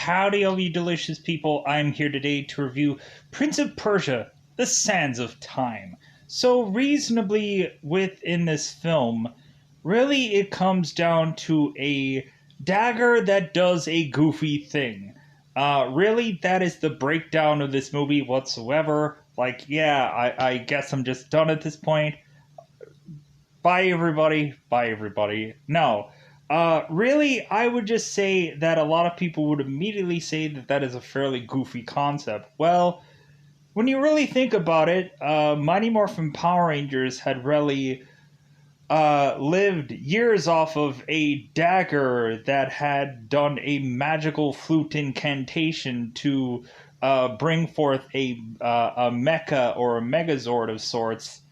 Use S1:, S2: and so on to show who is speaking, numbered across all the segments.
S1: Howdy, all you delicious people. I'm here today to review Prince of Persia, The Sands of Time. So, reasonably within this film, really it comes down to a dagger that does a goofy thing. Really, that is the breakdown of this movie whatsoever. Like, yeah, I guess I'm just done at this point. Bye, everybody. Bye, everybody. No. Really, I would just say that a lot of people would immediately say that that is a fairly goofy concept. Well, when you really think about it, Mighty Morphin Power Rangers had really lived years off of a dagger that had done a magical flute incantation to bring forth a mecha or a megazord of sorts.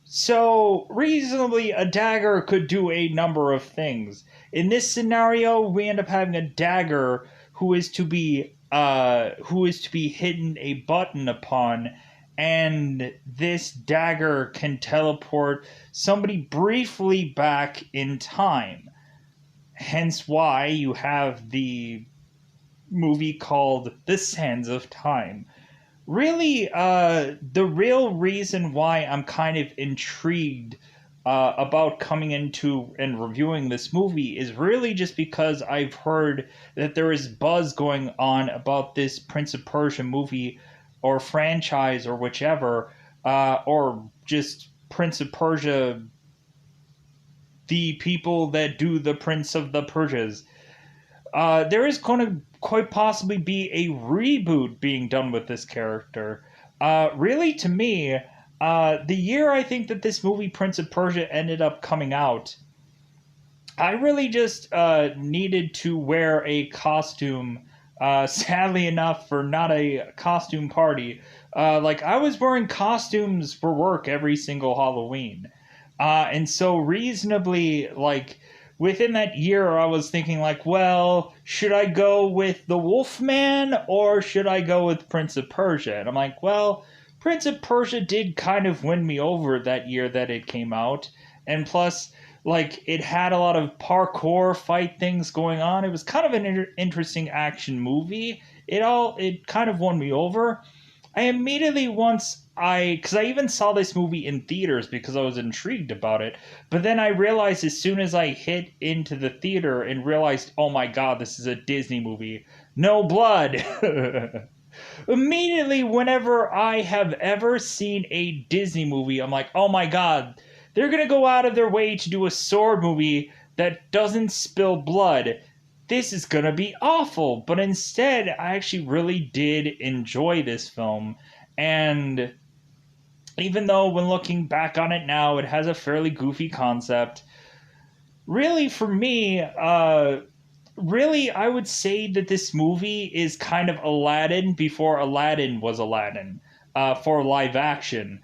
S1: So, reasonably, a dagger could do a number of things. In this scenario, we end up having a dagger who is to be hidden a button upon, and this dagger can teleport somebody briefly back in time. Hence why you have the movie called The Sands of Time. Really, the real reason why I'm kind of intrigued about coming into and reviewing this movie is really just because I've heard that there is buzz going on about this Prince of Persia movie or franchise or whichever, or just Prince of Persia, the people that do the Prince of the Persias. There is going to quite possibly be a reboot being done with this character. Really, to me, the year I think that this movie Prince of Persia ended up coming out, I really just needed to wear a costume. Sadly enough, for not a costume party, like I was wearing costumes for work every single Halloween, and so reasonably like within that year, I was thinking like, well, should I go with the Wolfman or should I go with Prince of Persia? And I'm like, well, Prince of Persia did kind of win me over that year that it came out, and plus, like, it had a lot of parkour fight things going on. It was kind of an interesting action movie. It kind of won me over. I immediately because I even saw this movie in theaters because I was intrigued about it. But then I realized as soon as I hit into the theater and realized, oh my god, this is a Disney movie. No blood. Immediately, whenever I have ever seen a Disney movie, I'm like, oh my god, they're going to go out of their way to do a sword movie that doesn't spill blood. This is going to be awful. But instead, I actually really did enjoy this film. And even though when looking back on it now, it has a fairly goofy concept, really for me, really, I would say that this movie is kind of Aladdin before Aladdin was Aladdin, for live action.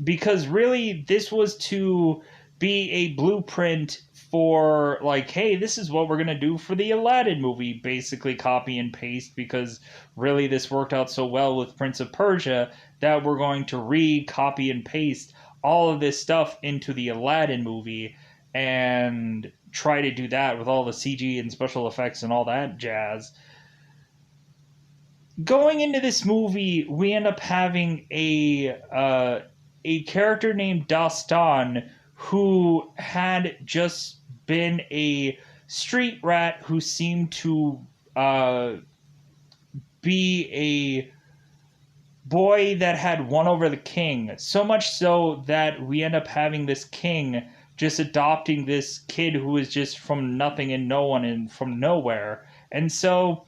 S1: Because really, this was to be a blueprint for, like, hey, this is what we're going to do for the Aladdin movie, basically copy and paste, because really this worked out so well with Prince of Persia that we're going to copy and paste all of this stuff into the Aladdin movie and try to do that with all the CG and special effects and all that jazz. Going into this movie, we end up having a character named Dastan who had just been a street rat who seemed to be a boy that had won over the king. So much so that we end up having this king just adopting this kid who is just from nothing and no one and from nowhere. And so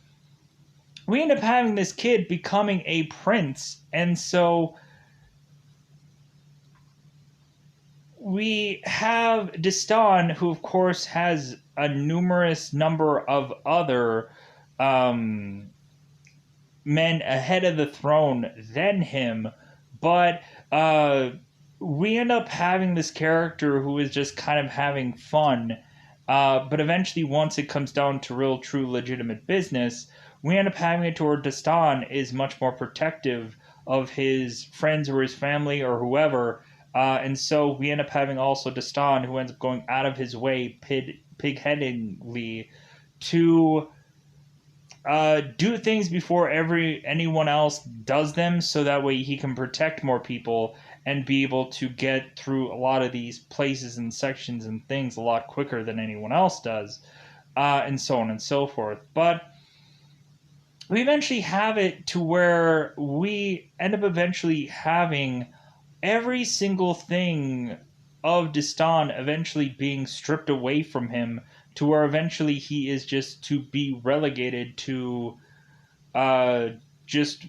S1: we end up having this kid becoming a prince. And so we have Destan, who of course has a numerous number of other men ahead of the throne than him, but we end up having this character who is just kind of having fun, but eventually once it comes down to real, true, legitimate business, we end up having it to where Destan is much more protective of his friends or his family or whoever. And so we end up having also Destan, who ends up going out of his way pig-headedly to do things before anyone else does them, so that way he can protect more people and be able to get through a lot of these places and sections and things a lot quicker than anyone else does, and so on and so forth. But we eventually have it to where we end up eventually having every single thing of Distan eventually being stripped away from him, to where eventually he is just to be relegated to uh, just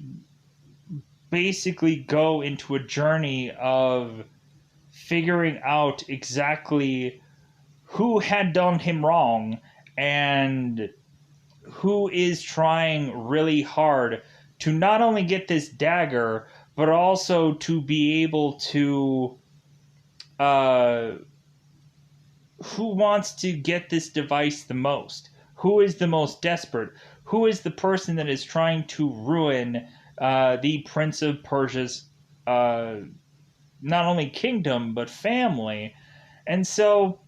S1: basically go into a journey of figuring out exactly who had done him wrong and who is trying really hard to not only get this dagger, but also to be able to uh, who wants to get this device the most? Who is the most desperate? Who is the person that is trying to ruin the Prince of Persia's uh, not only kingdom but family? And so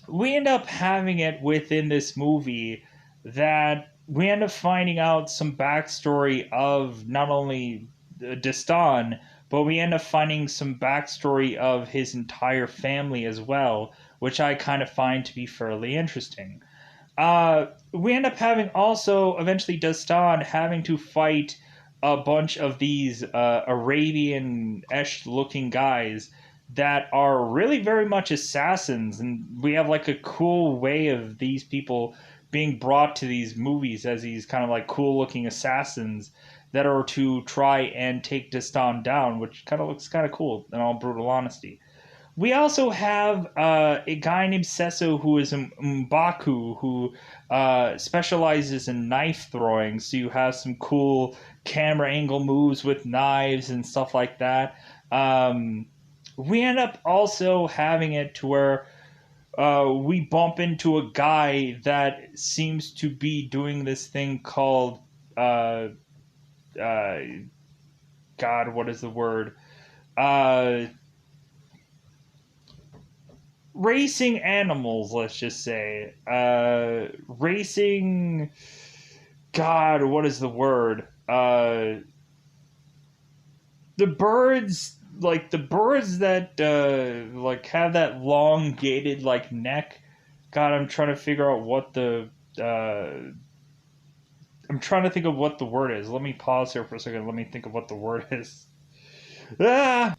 S1: we end up having it within this movie that we end up finding out some backstory of not only Destan, but we end up finding some backstory of his entire family as well, which I kind of find to be fairly interesting. We end up having also eventually Destan having to fight a bunch of these Arabian-esque looking guys that are really very much assassins, and we have like a cool way of these people being brought to these movies as these kind of like cool looking assassins that are to try and take Destan down, which kind of looks kind of cool in all brutal honesty. We also have a guy named Sesso who is Mbaku, who specializes in knife throwing. So you have some cool camera angle moves with knives and stuff like that. We end up also having it to where we bump into a guy that seems to be doing this thing called uh, God, what is the word? Uh, Racing animals, let's just say. Racing. God, what is the word? The birds, like the birds that like have that elongated like neck. God, I'm trying to figure out what the. I'm trying to think of what the word is. Let me pause here for a second. Let me think of what the word is. Ah,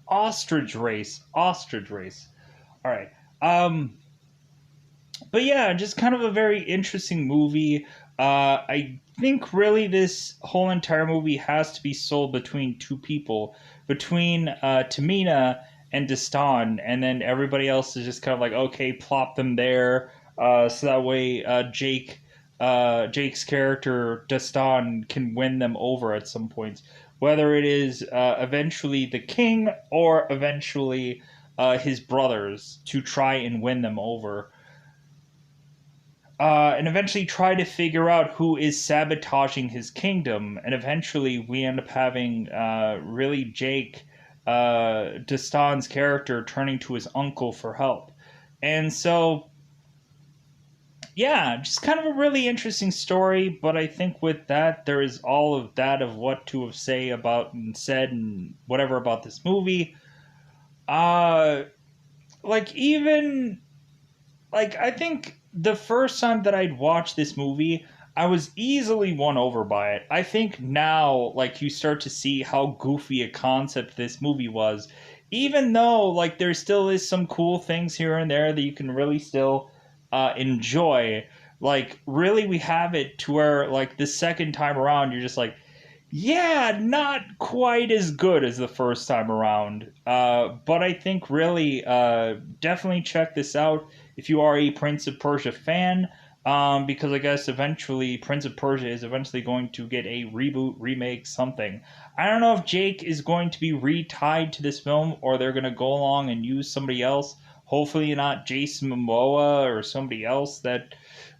S1: ostrich race. Ostrich race. All right. But yeah, just kind of a very interesting movie. I think really this whole entire movie has to be sold between two people, between Tamina and Destan, and then everybody else is just kind of like, okay, plop them there, so that way Jake's character Destan can win them over at some points, whether it is eventually the king or eventually his brothers to try and win them over, and eventually try to figure out who is sabotaging his kingdom. And eventually, we end up having really Jake, Destan's character, turning to his uncle for help. And so, yeah, just kind of a really interesting story. But I think with that, there is all of that of what to have say about and said and whatever about this movie. Uh, like even like I think the first time that I'd watched this movie, I was easily won over by it. I think now, like you start to see how goofy a concept this movie was, even though like there still is some cool things here and there that you can really still enjoy. Like really, we have it to where like the second time around, you're just like, yeah, not quite as good as the first time around. But I think really, definitely check this out if you are a Prince of Persia fan. Because I guess eventually Prince of Persia is eventually going to get a reboot, remake, something. I don't know if Jake is going to be retied to this film or they're going to go along and use somebody else. Hopefully not Jason Momoa or somebody else that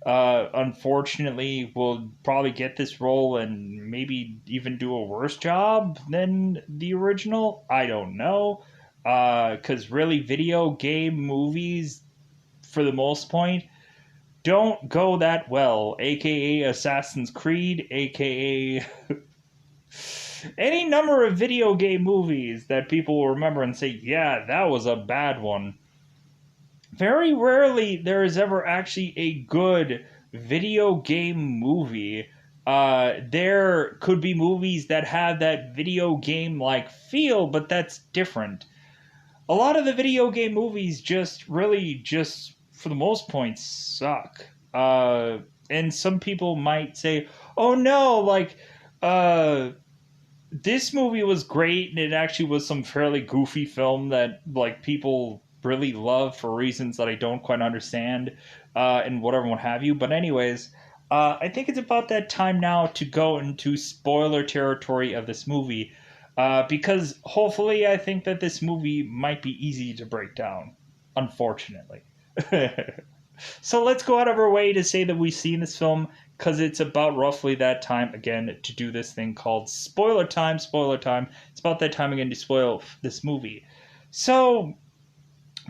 S1: unfortunately will probably get this role and maybe even do a worse job than the original. I don't know. Because really, video game movies, for the most point, don't go that well, aka Assassin's Creed, aka any number of video game movies that people will remember and say, yeah, that was a bad one. Very rarely there is ever actually a good video game movie. There could be movies that have that video game like feel, but that's different. A lot of the video game movies just really just for the most part suck. And some people might say, "Oh no, like uh this movie was great and it actually was some fairly goofy film that like people really love for reasons that I don't quite understand and whatever what have you." But anyways, I think it's about that time now to go into spoiler territory of this movie because hopefully I think that this movie might be easy to break down, unfortunately. So let's go out of our way to say that we've seen this film because it's about roughly that time again to do this thing called spoiler time. Spoiler time. It's about that time again to spoil this movie. So,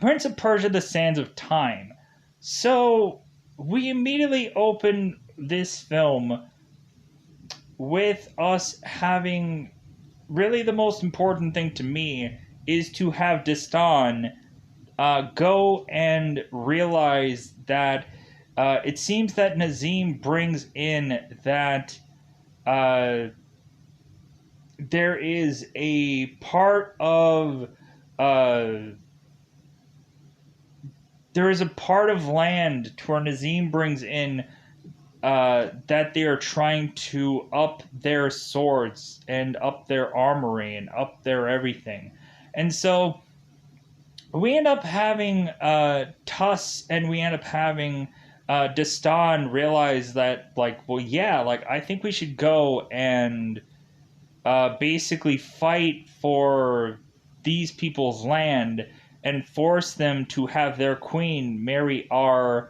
S1: Prince of Persia: The Sands of Time. So, we immediately open this film with us having really the most important thing to me is to have Destan go and realize that it seems that Nazim brings in that there is a part of there is a part of land to where Nazim brings in that they are trying to up their swords and up their armory and up their everything. And so we end up having Tuss and we end up having Destan realize that, like, well, yeah, like, I think we should go and basically fight for these people's land and force them to have their queen marry one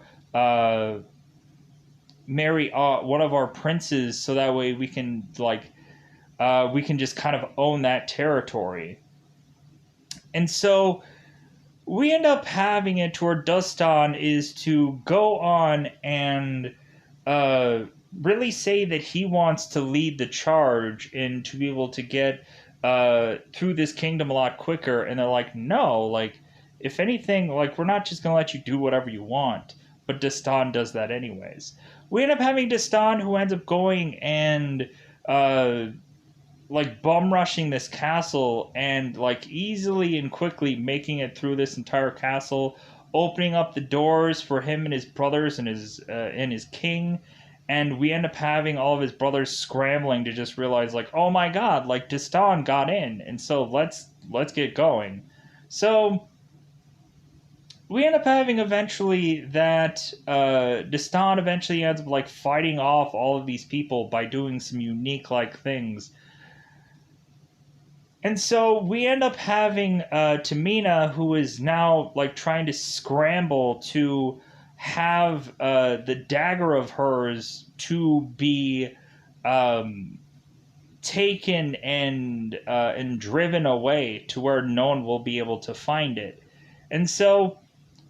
S1: of our princes, so that way we can we can just kind of own that territory. And so we end up having it to where Destan is to go on and really say that he wants to lead the charge and to be able to get through this kingdom a lot quicker. And they're like, no, like, if anything, like, we're not just going to let you do whatever you want. But Destan does that anyways. We end up having Destan who ends up going and like bum rushing this castle and like easily and quickly making it through this entire castle, opening up the doors for him and his brothers and his king. And we end up having all of his brothers scrambling to just realize, like, oh my god, like, Destan got in, and so let's get going. So we end up having eventually that Destan eventually ends up like fighting off all of these people by doing some unique like things. And so we end up having Tamina, who is now like trying to scramble to have the dagger of hers to be taken and driven away to where no one will be able to find it. And so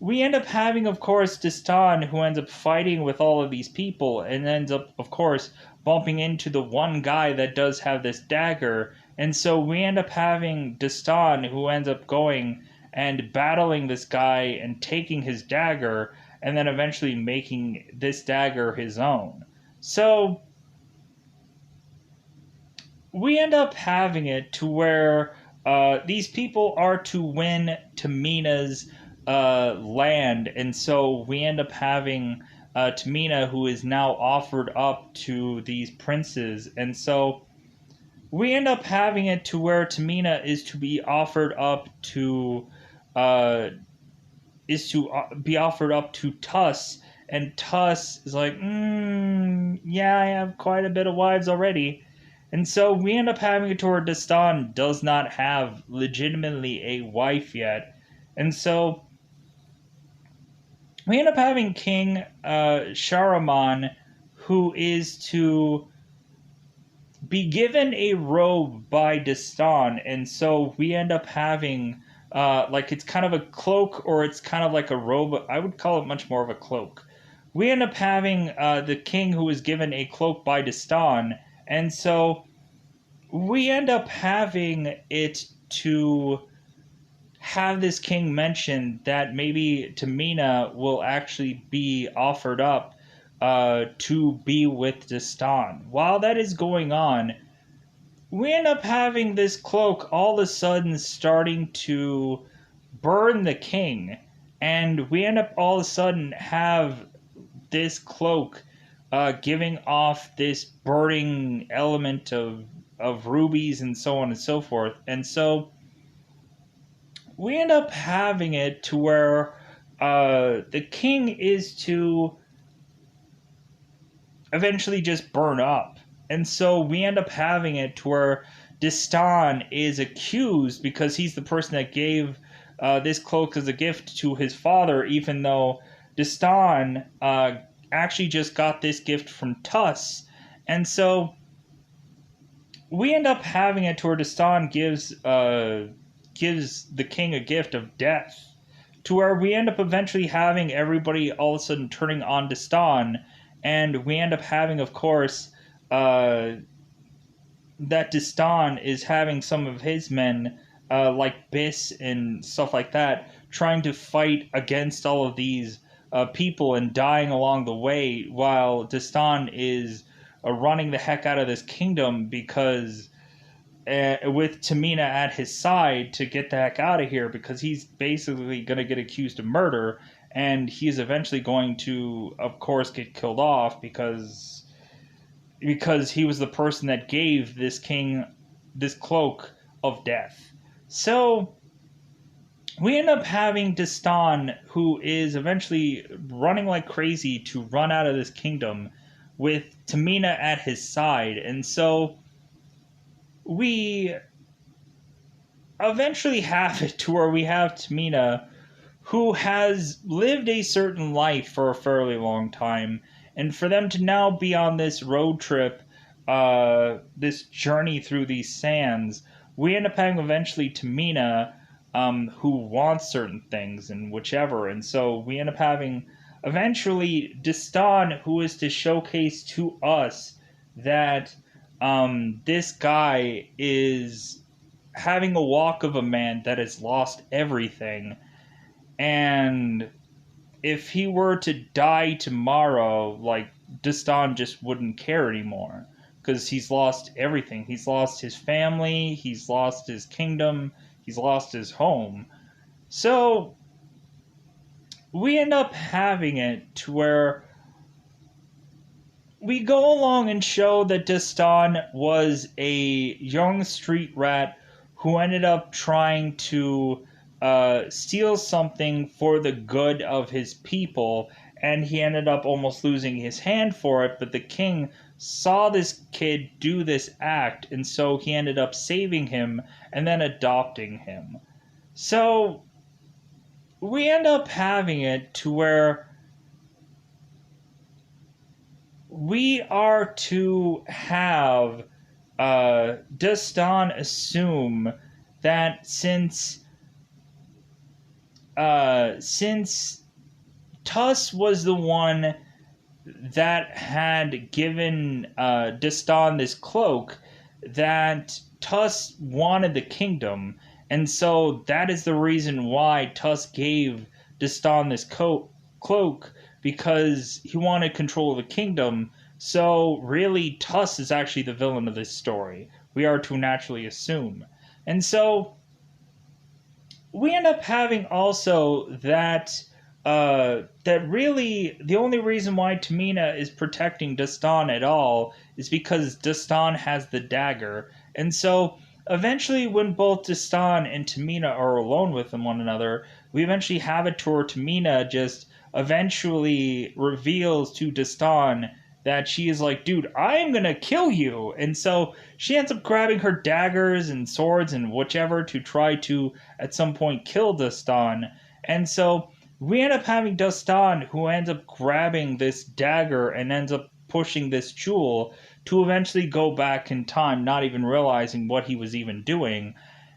S1: we end up having, of course, Destan, who ends up fighting with all of these people and ends up, of course, bumping into the one guy that does have this dagger. And so we end up having Destan, who ends up going and battling this guy and taking his dagger and then eventually making this dagger his own. So we end up having it to where these people are to win Tamina's land, and so we end up having Tamina, who is now offered up to these princes, and so we end up having it to where Tamina is to be offered up to be offered up to Tuss, and Tuss is like, yeah, I have quite a bit of wives already. And so we end up having it to where Destan does not have legitimately a wife yet. And so we end up having King Shahraman, who is to be given a robe by Destan. And so we end up having, like, it's kind of a cloak, or it's kind of like a robe. I would call it much more of a cloak. we end up having the king who was given a cloak by Destan, and so we end up having it to have this king mention that maybe Tamina will actually be offered up to be with Destan. While that is going on, we end up having this cloak all of a sudden starting to burn the king, and we end up all of a sudden have this cloak giving off this burning element of rubies and so on and so forth. And so we end up having it to where the king is to eventually just burn up. And so we end up having it to where Destan is accused because he's the person that gave this cloak as a gift to his father, even though Destan actually just got this gift from Tuss. And so we end up having it to where Destan gives the king a gift of death, to where we end up eventually having everybody all of a sudden turning on Destan, and we end up having, of course, that Destan is having some of his men, like Biss and stuff like that, trying to fight against all of these people and dying along the way, while Destan is running the heck out of this kingdom because with Tamina at his side to get the heck out of here, because he's basically going to get accused of murder, and he's eventually going to, of course, get killed off because he was the person that gave this king this cloak of death. So we end up having Destan, who is eventually running like crazy to run out of this kingdom with Tamina at his side. And so we eventually have it to where we have Tamina, who has lived a certain life for a fairly long time, and for them to now be on this road trip, this journey through these sands, we end up having eventually Tamina, who wants certain things and whichever, and so we end up having eventually Destan, who is to showcase to us that this guy is having a walk of a man that has lost everything, and if he were to die tomorrow, like, Destan just wouldn't care anymore because he's lost everything. He's lost his family, he's lost his kingdom, he's lost his home. So we end up having it to where we go along and show that Destan was a young street rat who ended up trying to steal something for the good of his people, and he ended up almost losing his hand for it, but the king saw this kid do this act, and so he ended up saving him and then adopting him. So we end up having it to where we are to have Destan assume that since Tuss was the one that had given Destan this cloak, that Tuss wanted the kingdom, and so that is the reason why Tuss gave Destan this cloak, because he wanted control of the kingdom. So really, Tuss is actually the villain of this story. We are to naturally assume. And so we end up having also that that really the only reason why Tamina is protecting Destan at all is because Destan has the dagger. And so eventually, when both Destan and Tamina are alone with one another, we eventually have it to where Tamina just eventually reveals to Destan that she is like, dude, I am gonna kill you. And so she ends up grabbing her daggers and swords and whichever to try to at some point kill Destan. And so we end up having Destan, who ends up grabbing this dagger and ends up pushing this jewel to eventually go back in time, not even realizing what he was even doing.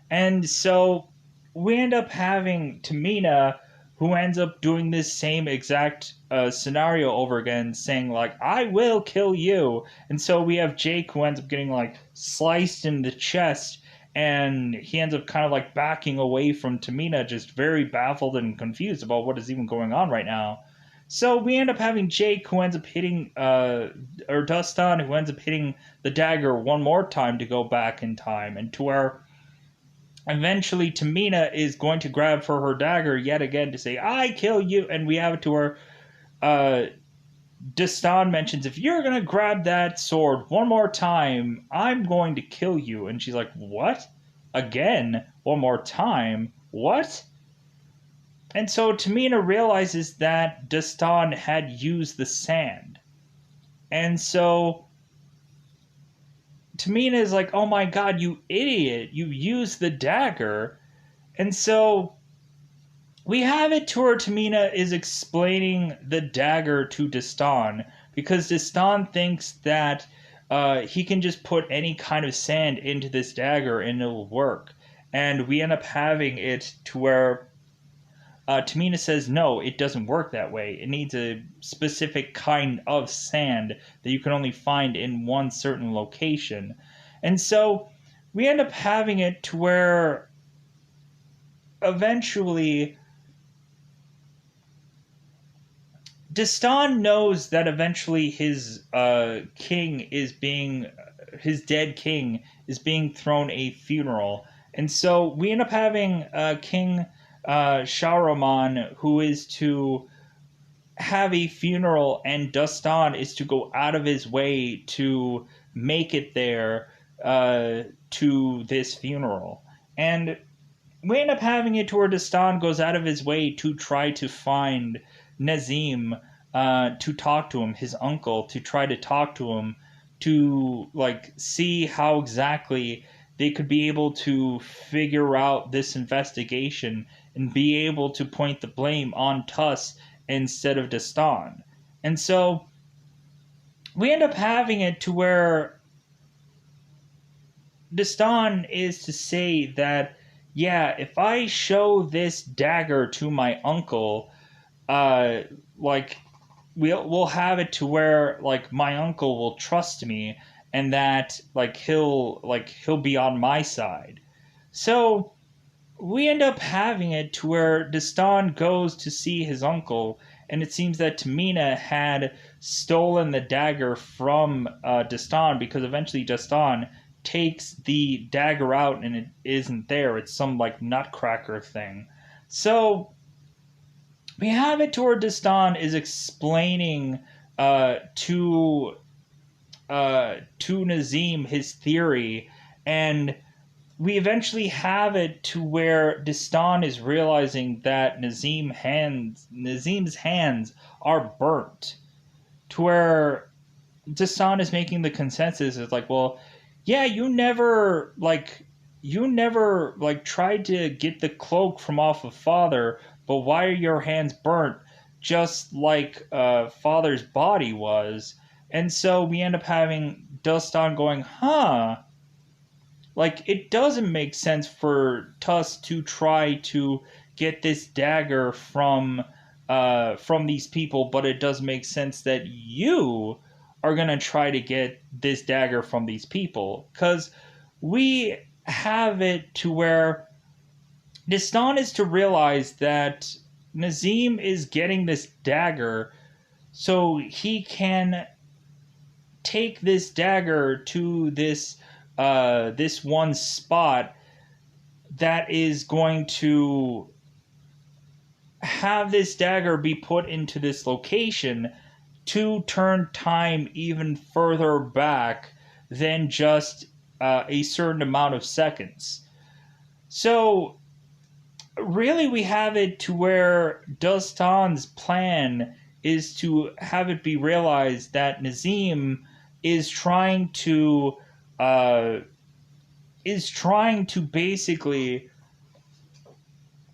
S1: And so we end up having Tamina, who ends up doing this same exact scenario over again, saying like, "I will kill you." And so we have Jake, who ends up getting like sliced in the chest, and he ends up kind of like backing away from Tamina, just very baffled and confused about what is even going on right now. So we end up having Jake, who ends up hitting, or Dustin, who ends up hitting the dagger one more time to go back in time, and to where eventually Tamina is going to grab for her dagger yet again to say, "I kill you," and we have it to where uh, Destan mentions, "If you're going to grab that sword one more time, I'm going to kill you." And she's like, "What? Again? One more time? What?" And so Tamina realizes that Destan had used the sand. And so Tamina is like, "Oh my god, you idiot, you used the dagger." And so we have it to where Tamina is explaining the dagger to Destan, because Destan thinks that he can just put any kind of sand into this dagger and it'll work. And we end up having it to where Tamina says, "No, it doesn't work that way. It needs a specific kind of sand that you can only find in one certain location." And so we end up having it to where eventually Destan knows that eventually his his dead king is being thrown a funeral. And so we end up having King Shahraman, who is to have a funeral, and Dustan is to go out of his way to make it there to this funeral. And we end up having it to where Destan goes out of his way to try to find Nazim, to talk to him, his uncle, to try to talk to him, to like see how exactly they could be able to figure out this investigation and be able to point the blame on Tuss instead of Destan. And so we end up having it to where Destan is to say that, yeah, if I show this dagger to my uncle, uh, like we'll have it to where like my uncle will trust me, and that he'll be on my side. So we end up having it to where Destan goes to see his uncle, and it seems that Tamina had stolen the dagger from Destan, because eventually Destan takes the dagger out and it isn't there. It's some like nutcracker thing. So we have it to where Destan is explaining to Nazim his theory, and we eventually have it to where Destan is realizing that Nazim's hands are burnt, to where Destan is making the consensus. It's like, well, yeah, you never like tried to get the cloak from off of Father, but why are your hands burnt just like Father's body was? And so we end up having Destan going, huh, like it doesn't make sense for Tuss to try to get this dagger from these people, but it does make sense that you are gonna try to get this dagger from these people, because we have it to where Destan is to realize that Nazim is getting this dagger so he can take this dagger to this one spot that is going to have this dagger be put into this location to turn time even further back than just a certain amount of seconds. So really we have it to where Dustan's plan is to have it be realized that Nazim is trying to basically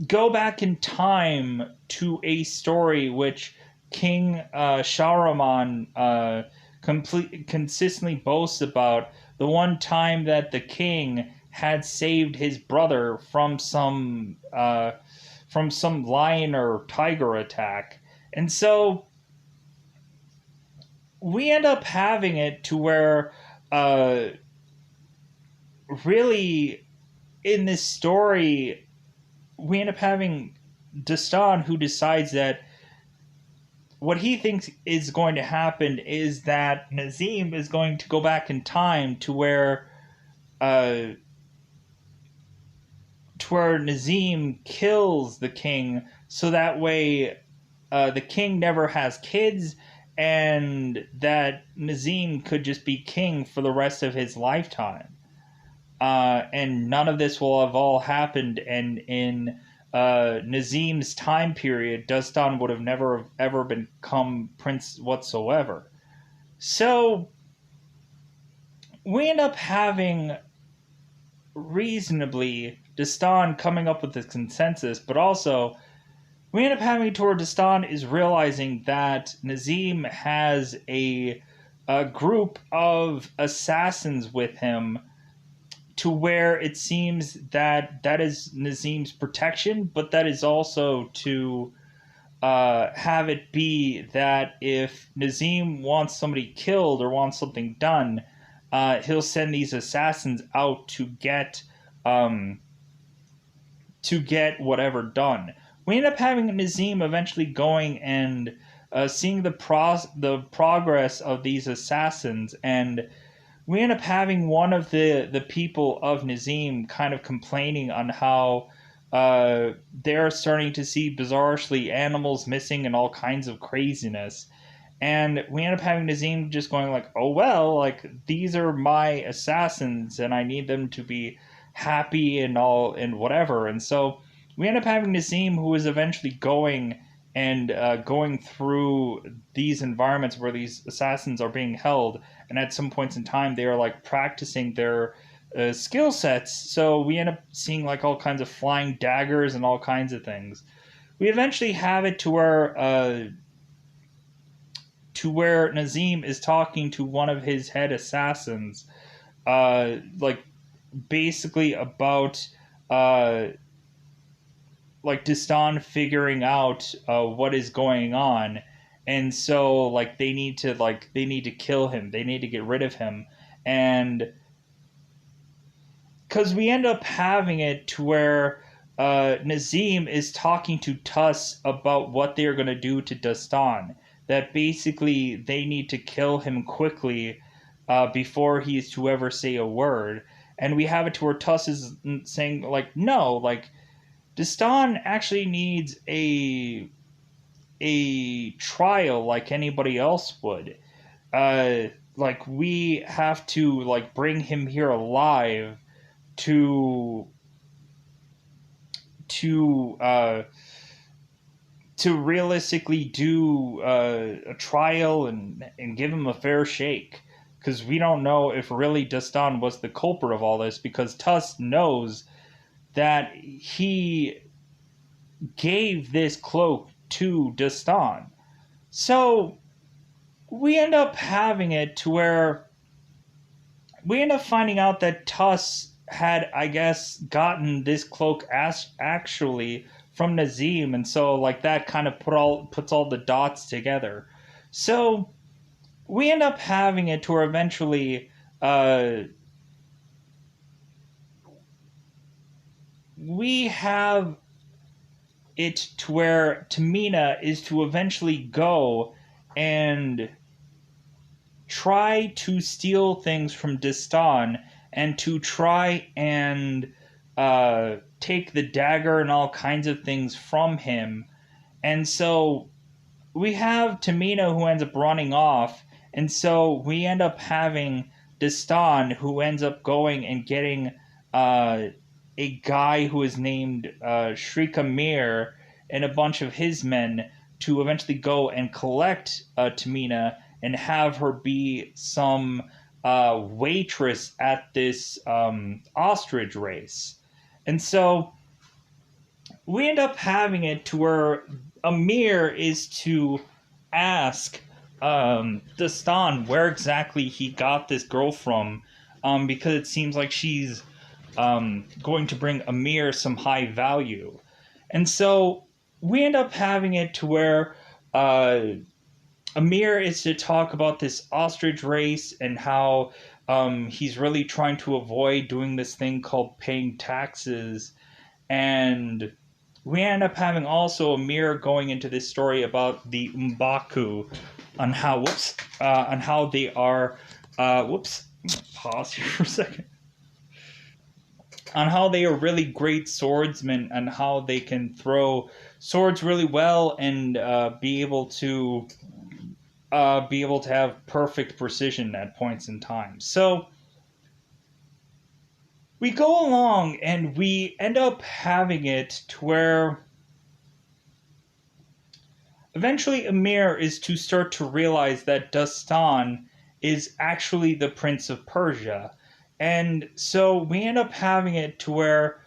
S1: go back in time to a story which King Shahraman consistently boasts about, the one time that the king had saved his brother from some lion or tiger attack. And so we end up having it to where uh, really in this story we end up having Destan, who decides that what he thinks is going to happen is that Nazim is going to go back in time uh, to where Nazim kills the king, so that way the king never has kids, and that Nazim could just be king for the rest of his lifetime. And none of this will have all happened, and in Nazim's time period, Dastan would have never ever become prince whatsoever. So we end up having reasonably Dastan coming up with this consensus, but also we end up having to where Dastan is realizing that Nazim has a group of assassins with him, to where it seems that that is Nazim's protection, but that is also to have it be that if Nazim wants somebody killed or wants something done, he'll send these assassins out to get whatever done. We end up having Nazim eventually going and seeing the progress of these assassins, and we end up having one of the people of Nazim kind of complaining on how they're starting to see bizarrely animals missing and all kinds of craziness. And we end up having Nazim just going like, oh, well, like, these are my assassins and I need them to be happy and all and whatever. And so we end up having Nazim, who is eventually going through these environments where these assassins are being held, and at some points in time they are like practicing their skill sets. So we end up seeing like all kinds of flying daggers and all kinds of things. We eventually have it to where Nazim is talking to one of his head assassins, like basically about like Distan figuring out what is going on, and so like they need to kill him, they need to get rid of him, and because we end up having it to where Nazim is talking to Tuss about what they are going to do to Dastan, that basically they need to kill him quickly before he is to ever say a word. And we have it to where Tuss is saying like, no, like Dastan actually needs a trial like anybody else would. Like we have to like bring him here alive to realistically do a trial and give him a fair shake, because we don't know if really Dastan was the culprit of all this, because Tuss knows that he gave this cloak to Dastan. So we end up having it to where we end up finding out that Tuss had, I guess, gotten this cloak actually from Nazim, and so like that kind of puts all the dots together. So we end up having it to where eventually we have it to where Tamina is to eventually go and try to steal things from Distan, and to try and take the dagger and all kinds of things from him. And so we have Tamina, who ends up running off, and so we end up having Distan, who ends up going and getting a guy who is named Shrika Mir and a bunch of his men to eventually go and collect Tamina and have her be some waitress at this ostrich race. And so we end up having it to where Amir is to ask Dastan where exactly he got this girl from, because it seems like she's going to bring Amir some high value. And so we end up having it to where uh, Amir is to talk about this ostrich race and how he's really trying to avoid doing this thing called paying taxes. And we end up having also Amir going into this story about the Mbaku on how on how they are whoops pause here for a second on how they are really great swordsmen and how they can throw swords really well and be able to have perfect precision at points in time. So we go along and we end up having it to where eventually Amir is to start to realize that Dastan is actually the Prince of Persia. And so we end up having it to where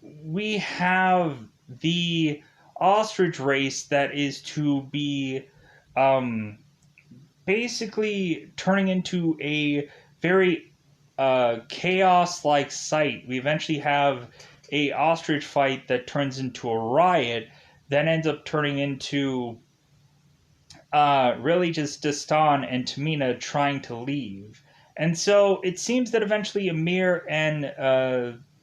S1: we have the ostrich race that is to be um, basically turning into a very chaos like sight. We eventually have a ostrich fight that turns into a riot, then ends up turning into really just Dastan and Tamina trying to leave. And so it seems that eventually Amir and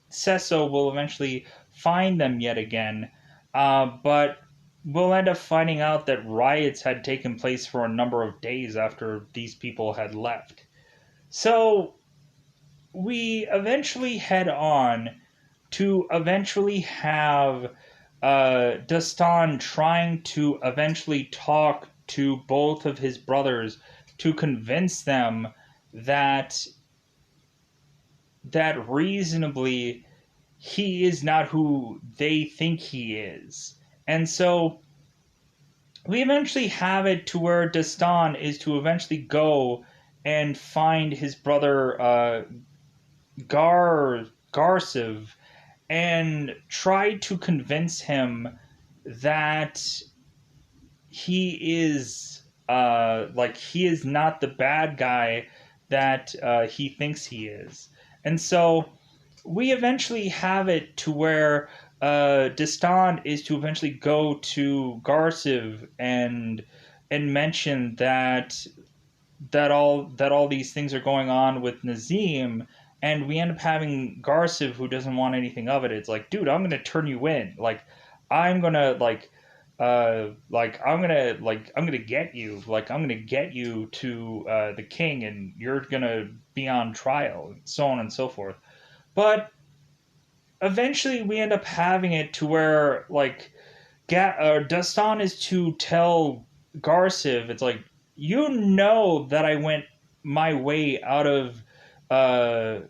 S1: Sesso will eventually find them yet again, but we'll end up finding out that riots had taken place for a number of days after these people had left. So we eventually head on to eventually have Dastan trying to eventually talk to both of his brothers to convince them that reasonably he is not who they think he is. And so we eventually have it to where Dastan is to eventually go and find his brother Garsiv and try to convince him that he is he is not the bad guy that he thinks he is. And so we eventually have it to where Distan is to eventually go to Garsiv and mention that all these things are going on with Nazim, and we end up having Garsiv who doesn't want anything of it. It's like, dude, I'm gonna turn you in. I'm gonna I'm gonna get you. I'm gonna get you to the king, and you're gonna be on trial, and so on and so forth. But eventually, we end up having it to where Dastan is to tell Garsiv, it's like, you know that I went my way out of, uh,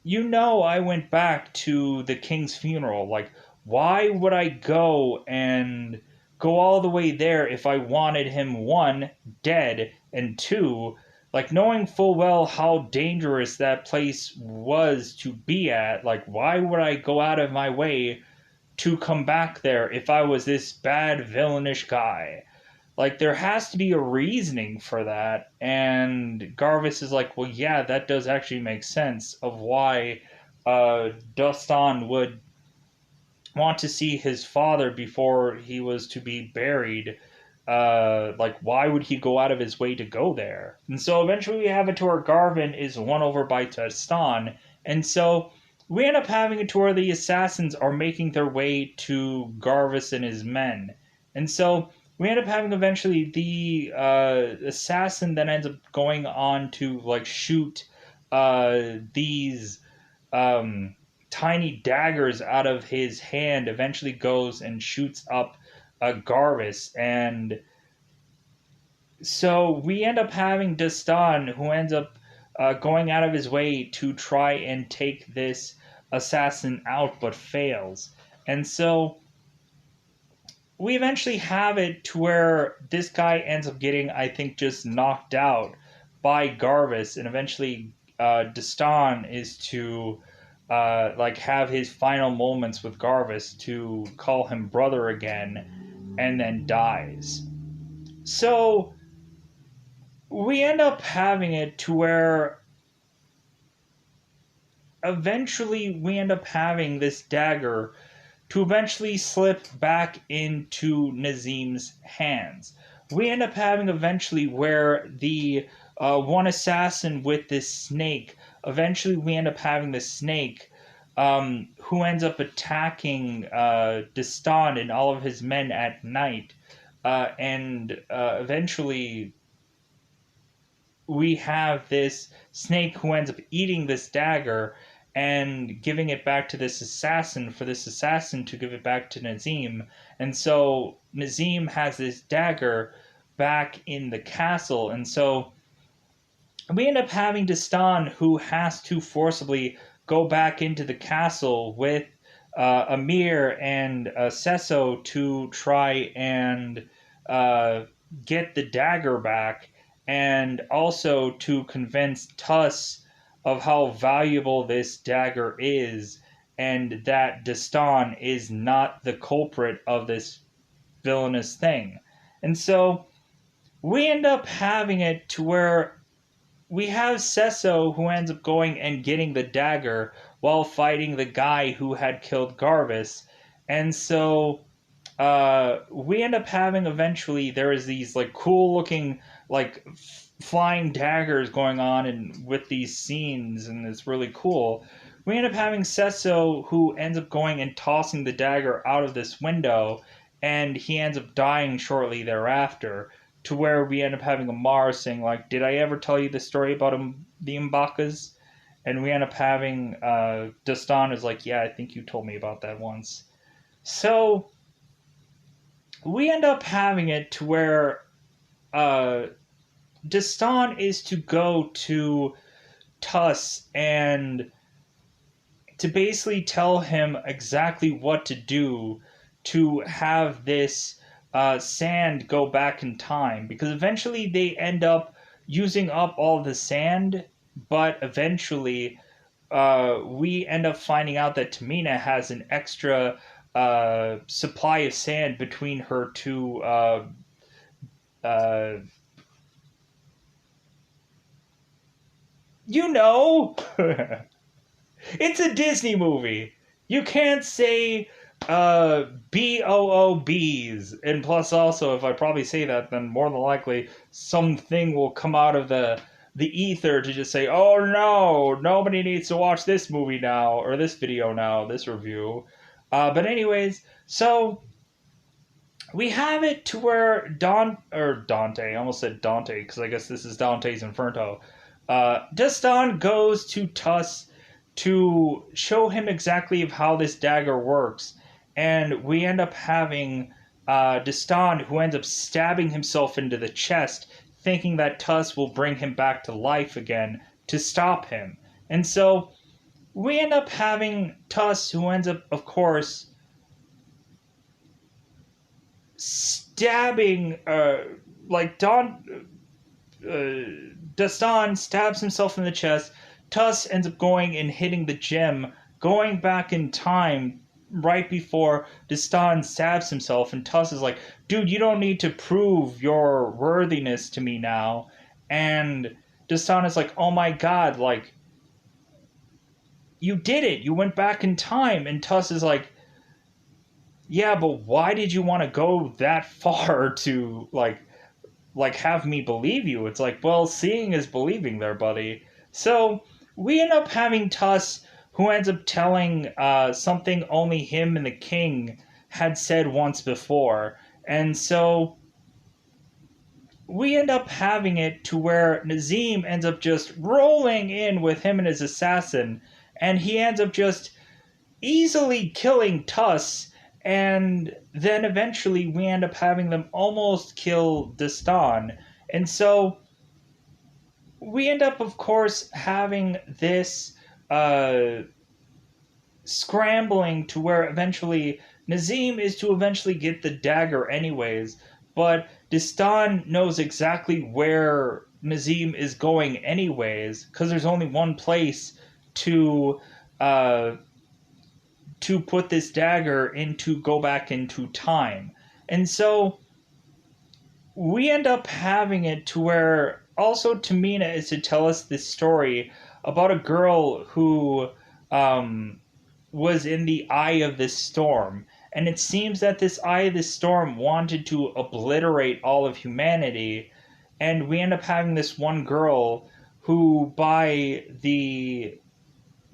S1: I went back to the king's funeral. Like, why would I go all the way there if I wanted him, one, dead, and two, knowing full well how dangerous that place was to be at? Like, why would I go out of my way to come back there if I was this bad villainish guy? Like, there has to be a reasoning for that. And Garvis is like, well, yeah, that does actually make sense of why Dustan would want to see his father before he was to be buried. Why would he go out of his way to go there? And so eventually we have it to where Garvin is won over by Tristan. And so we end up having it to where the assassins are making their way to Garvis and his men. And so we end up having eventually the assassin that ends up going on to shoot these um, tiny daggers out of his hand, eventually goes and shoots up Garvis. And so we end up having Dastan, who ends up going out of his way to try and take this assassin out, but fails. And so we eventually have it to where this guy ends up getting, I think, just knocked out by Garvis, and eventually Dastan is to have his final moments with Garvis to call him brother again, and then dies. So we end up having it to where eventually we end up having this dagger to eventually slip back into Nazim's hands. We end up having eventually where the one assassin with this snake, eventually we end up having the snake who ends up attacking Destan and all of his men at night. And eventually we have this snake who ends up eating this dagger and giving it back to this assassin for this assassin to give it back to Nazim. And so Nazim has this dagger back in the castle. And so we end up having Destan who has to forcibly go back into the castle with Amir and Sesso to try and get the dagger back, and also to convince Tuss of how valuable this dagger is, and that Destan is not the culprit of this villainous thing. And so we end up having it to where we have Sesso who ends up going and getting the dagger while fighting the guy who had killed Garvis. And so we end up having eventually there is these like cool looking like flying daggers going on and with these scenes, and it's really cool. We end up having Sesso who ends up going and tossing the dagger out of this window, and he ends up dying shortly thereafter, to where we end up having Amar saying like, did I ever tell you the story about the Mbakas? And we end up having Destan is like, yeah, I think you told me about that once. So we end up having it to where Destan is to go to Tuss and to basically tell him exactly what to do to have this sand go back in time, because eventually they end up using up all the sand, but eventually we end up finding out that Tamina has an extra supply of sand between her two you know. It's a Disney movie. You can't say BOOBs. And plus also, if I probably say that, then more than likely something will come out of the ether to just say, oh no, nobody needs to watch this movie now, or this video now, this review. But anyways, so we have it to where Dante, I almost said Dante, because I guess this is Dante's Inferno. Destan goes to Tuss to show him exactly of how this dagger works, and we end up having Destan who ends up stabbing himself into the chest, thinking that Tuss will bring him back to life again to stop him. And so we end up having Tuss who ends up, of course, stabbing, Destan stabs himself in the chest. Tuss ends up going and hitting the gem, going back in time right before Destan stabs himself. And Tuss is like, dude, you don't need to prove your worthiness to me now. And Destan is like, oh my god, like, you did it. You went back in time. And Tuss is like, yeah, but why did you want to go that far to, like have me believe you? It's like, well, seeing is believing there, buddy. So we end up having Tuss who ends up telling something only him and the king had said once before. And so we end up having it to where Nazim ends up just rolling in with him and his assassin, and he ends up just easily killing Tuss. And then eventually we end up having them almost kill Destan. And so we end up, of course, having this scrambling to where eventually Nazim is to eventually get the dagger anyways. But Destan knows exactly where Nazim is going anyways, because there's only one place to put this dagger into go back into time. And so we end up having it to where also Tamina is to tell us this story about a girl who was in the eye of this storm. And it seems that this eye of this storm wanted to obliterate all of humanity. And we end up having this one girl who, by the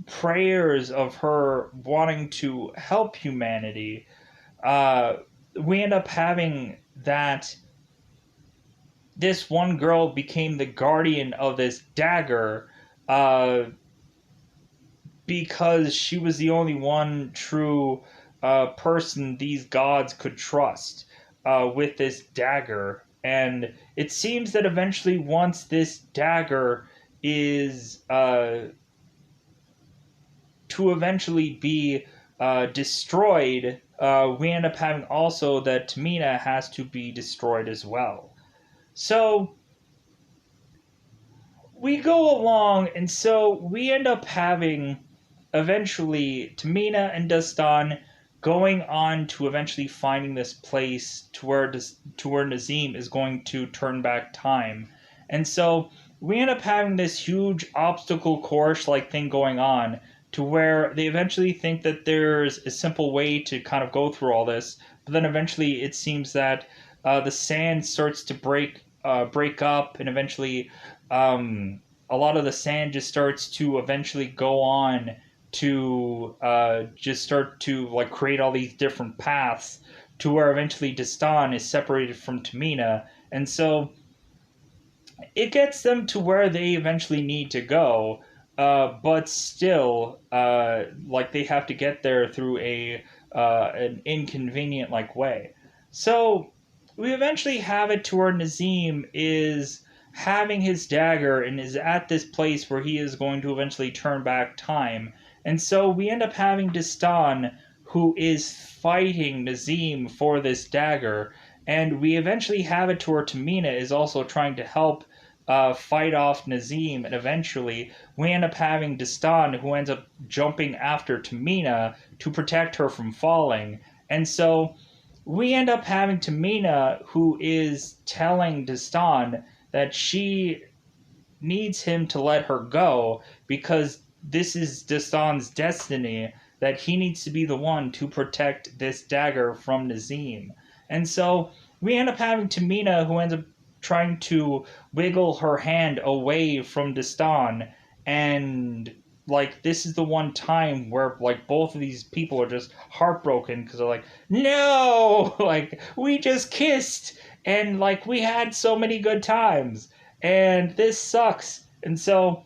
S1: prayers of her wanting to help humanity, uh, we end up having that this one girl became the guardian of this dagger, uh, because she was the only one true person these gods could trust with this dagger. And it seems that eventually, once this dagger is to eventually be destroyed, we end up having also that Tamina has to be destroyed as well. So we go along, and so we end up having eventually Tamina and Dastan going on to eventually finding this place to where Nazim is going to turn back time. And so we end up having this huge obstacle course like thing going on, to where they eventually think that there's a simple way to kind of go through all this, but then eventually it seems that the sand starts to break up, and eventually a lot of the sand just starts to eventually go on to just start to like create all these different paths, to where eventually Destan is separated from Tamina. And so it gets them to where they eventually need to go, but still, like they have to get there through an inconvenient like way. So we eventually have it to where Nazim is having his dagger and is at this place where he is going to eventually turn back time. And so we end up having Destan, who is fighting Nazim for this dagger, and we eventually have it to where Tamina is also trying to help fight off Nazim, and eventually we end up having Destan, who ends up jumping after Tamina to protect her from falling. And so we end up having Tamina, who is telling Destan that she needs him to let her go, because this is Destan's destiny, that he needs to be the one to protect this dagger from Nazim. And so we end up having Tamina, who ends up trying to wiggle her hand away from Destan, and like this is the one time where like both of these people are just heartbroken, because they're like, no, like we just kissed and like we had so many good times and this sucks. And so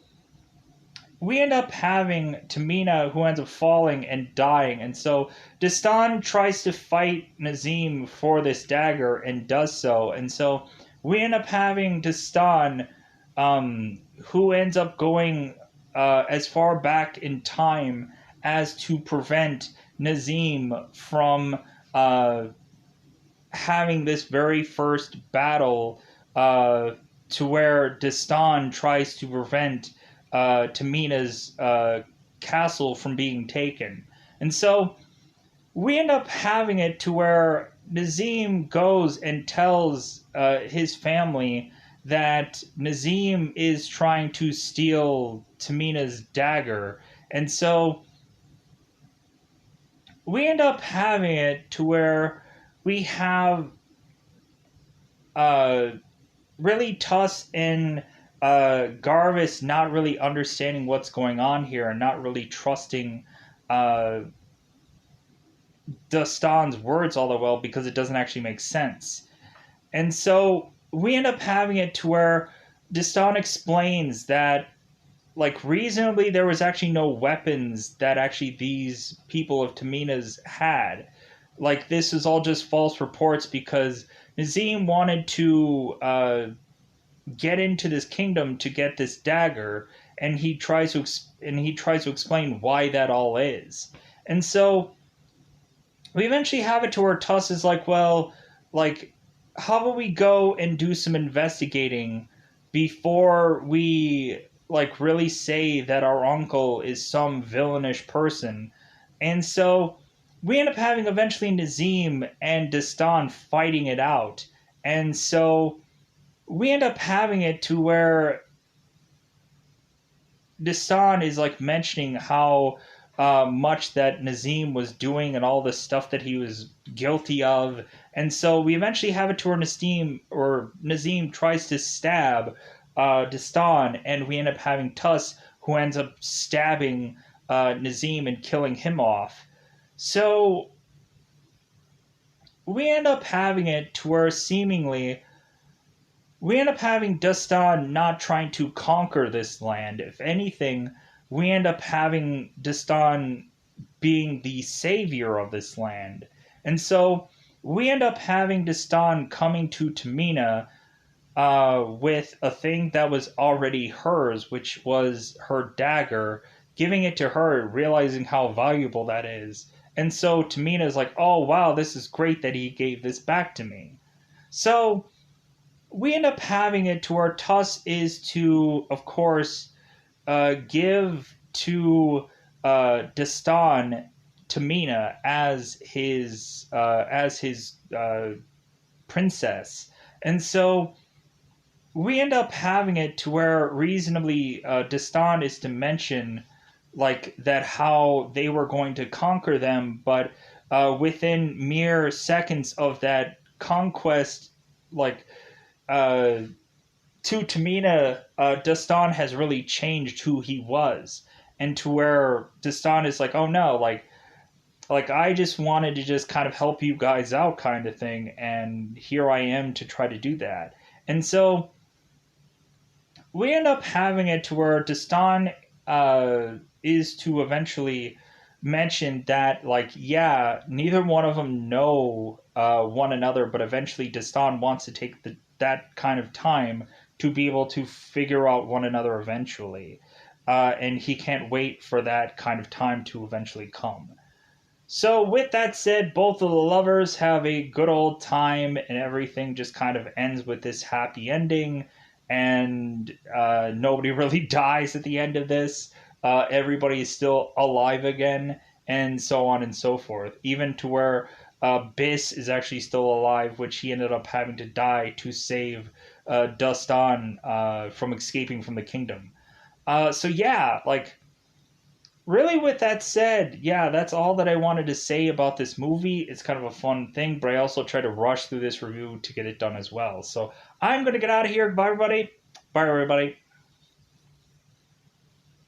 S1: we end up having Tamina, who ends up falling and dying. And so Destan tries to fight Nazim for this dagger and does so. And so we end up having Destan, who ends up going as far back in time as to prevent Nazim from having this very first battle, to where Destan tries to prevent Tamina's castle from being taken. And so we end up having it to where Nazim goes and tells his family that Nazim is trying to steal Tamina's dagger. And so we end up having it to where we have really Tuss and Garvis not really understanding what's going on here and not really trusting Destan's words all that well, because it doesn't actually make sense. And so we end up having it to where Destan explains that, like, reasonably there was actually no weapons that actually these people of Tamina's had. Like, this is all just false reports, because Nazim wanted to get into this kingdom to get this dagger, and he tries to explain why that all is. And so we eventually have it to where Tuss is like, well, like, how about we go and do some investigating before we like really say that our uncle is some villainish person. And so we end up having eventually Nazim and Destan fighting it out. And so we end up having it to where Destan is like mentioning how much that Nazim was doing and all the stuff that he was guilty of. And so we eventually have it to where Nazim tries to stab Dastan, and we end up having Tuss, who ends up stabbing Nazim and killing him off. So we end up having it to where seemingly we end up having Dastan not trying to conquer this land. If anything, we end up having Dastan being the savior of this land. And so we end up having Dastan coming to Tamina with a thing that was already hers, which was her dagger, giving it to her, realizing how valuable that is. And so Tamina is like, oh wow, this is great that he gave this back to me. So we end up having it to where Tuss is to, of course, give to Dastan Tamina as his princess, and so we end up having it to where reasonably Dastan is to mention like that how they were going to conquer them, but within mere seconds of that conquest, like uh, to Tamina, Dastan has really changed who he was, and to where Dastan is like, oh no, like I just wanted to just kind of help you guys out, kind of thing, and here I am to try to do that, and so we end up having it to where Dastan is to eventually mention that, like, yeah, neither one of them know one another, but eventually Dastan wants to take that kind of time to be able to figure out one another eventually. And he can't wait for that kind of time to eventually come. So, with that said, both of the lovers have a good old time, and everything just kind of ends with this happy ending. And nobody really dies at the end of this. Everybody is still alive again, and so on and so forth. Even to where Biss is actually still alive, which he ended up having to die to save Dustan from escaping from the kingdom. So yeah, like really with that said, yeah, that's all that I wanted to say about this movie. It's kind of a fun thing, but I also try to rush through this review to get it done as well. So I'm going to get out of here. Bye, everybody. Bye, everybody.